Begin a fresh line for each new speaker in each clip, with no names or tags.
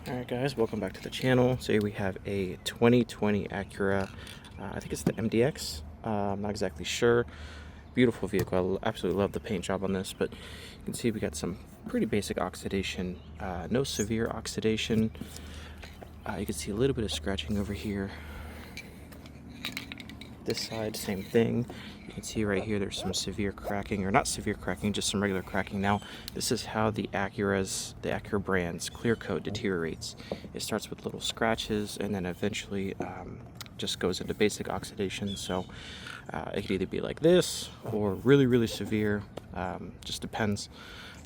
Alright guys, welcome back to the channel. Today we have a 2020 Acura, I think it's the MDX, I'm not exactly sure. Beautiful vehicle, I absolutely love the paint job on this, but you can see we got some pretty basic oxidation, no severe oxidation. You can see a little bit of scratching over here. This side, same thing. You can see right here there's some severe cracking, or not severe cracking, just some regular cracking. Now, this is how the Acura brand's clear coat deteriorates. It starts with little scratches and then eventually just goes into basic oxidation. So it could either be like this or really, really severe, just depends.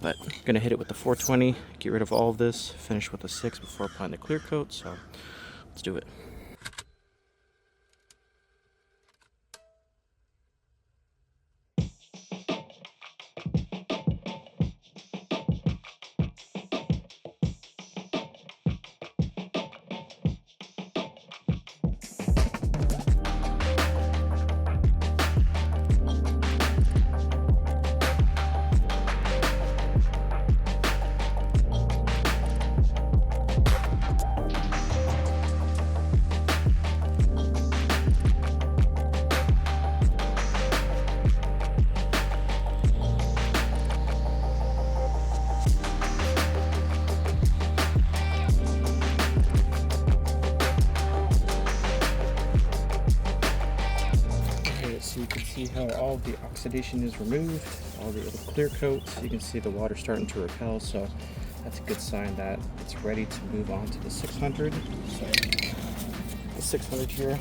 But I'm gonna hit it with the 420, get rid of all of this, finish with the 6 before applying the clear coat. So let's do it. So you can see how all the oxidation is removed, all the little clear coats. You can see the water starting to repel, so that's a good sign that it's ready to move on to the 600. So the 600 here.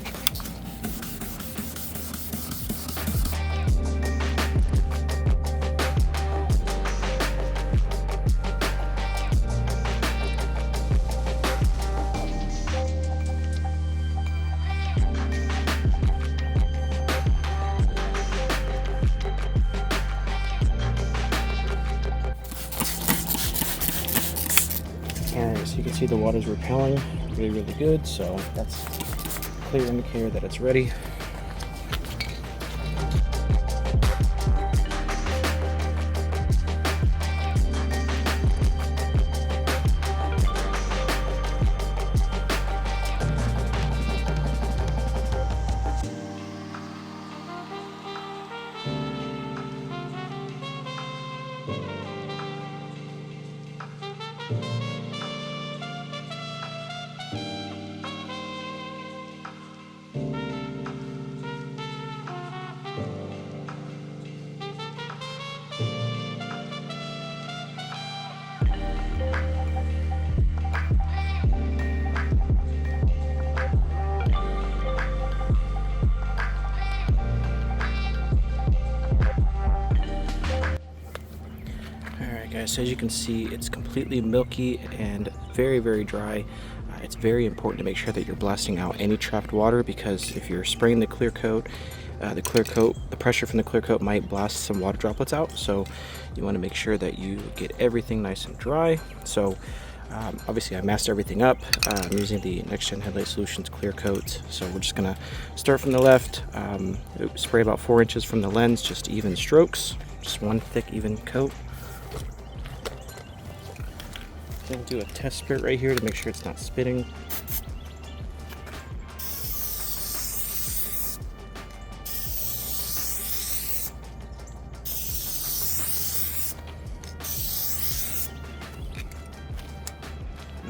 Alright, so you can see the water's repelling really, really good, so that's a clear indicator that it's ready. Guys, so as you can see, it's completely milky and very, very dry. It's very important to make sure that you're blasting out any trapped water, because if you're spraying the clear coat, the pressure from the clear coat might blast some water droplets out. So you want to make sure that you get everything nice and dry. So obviously I masked everything up. I'm using the Next Gen Headlight Solutions clear coat. So we're just gonna start from the left, spray about 4 inches from the lens, just even strokes, just one thick even coat. Then do a test spit right here to make sure it's not spitting.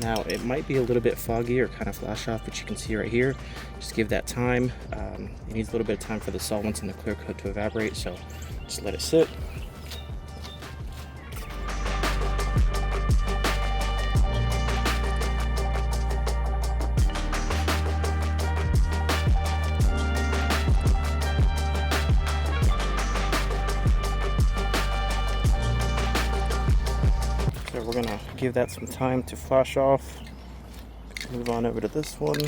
Now it might be a little bit foggy or kind of flash off, but you can see right here, just give that time. It needs a little bit of time for the solvents in the clear coat to evaporate, so just let it sit. So we're gonna give that some time to flash off. Move on over to this one.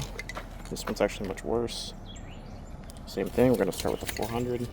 This one's actually much worse. Same thing, we're gonna start with the 400.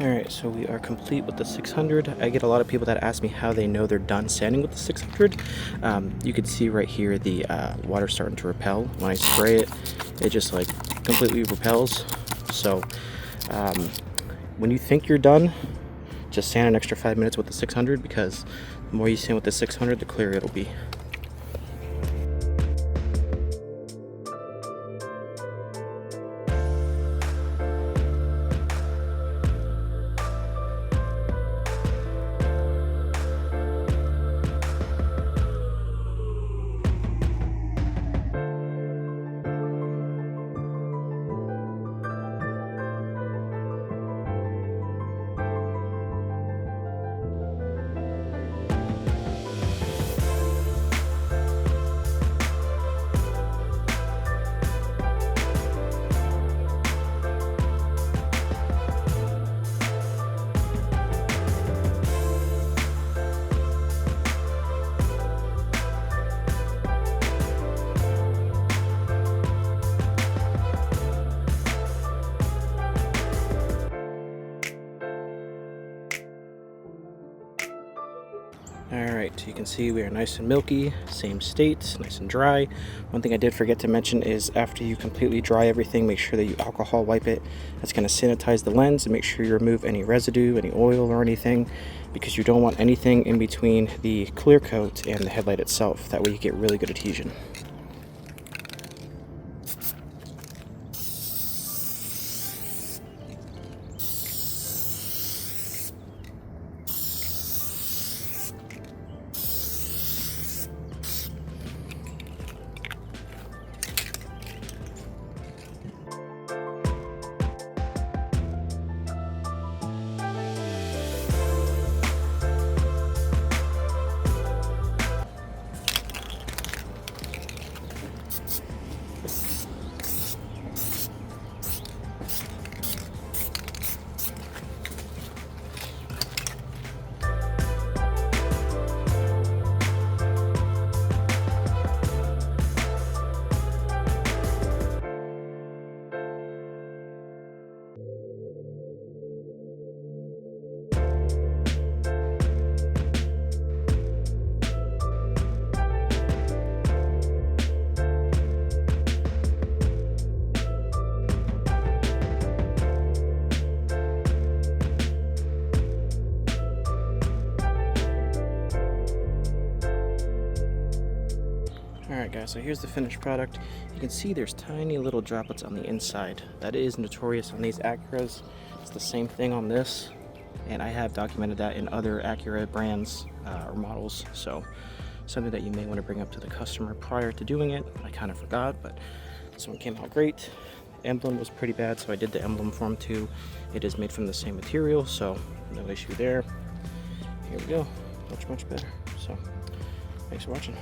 Alright, so we are complete with the 600. I get a lot of people that ask me how they know they're done sanding with the 600. You can see right here the water starting to repel. When I spray it, it just like completely repels. So when you think you're done, just sand an extra 5 minutes with the 600, because the more you sand with the 600, the clearer it'll be. Alright, so you can see we are nice and milky, same state, nice and dry. One thing I did forget to mention is after you completely dry everything, make sure that you alcohol wipe it. That's going to sanitize the lens and make sure you remove any residue, any oil or anything, because you don't want anything in between the clear coat and the headlight itself. That way you get really good adhesion. Alright guys, so here's the finished product. You can see there's tiny little droplets on the inside. That is notorious on these Acuras. It's the same thing on this, and I have documented that in other Acura brands or models. So something that you may want to bring up to the customer prior to doing it. I kind of forgot, but this one came out great. The emblem was pretty bad, so I did the emblem for him too. It is made from the same material, so no issue there. Here we go, much better. So thanks for watching.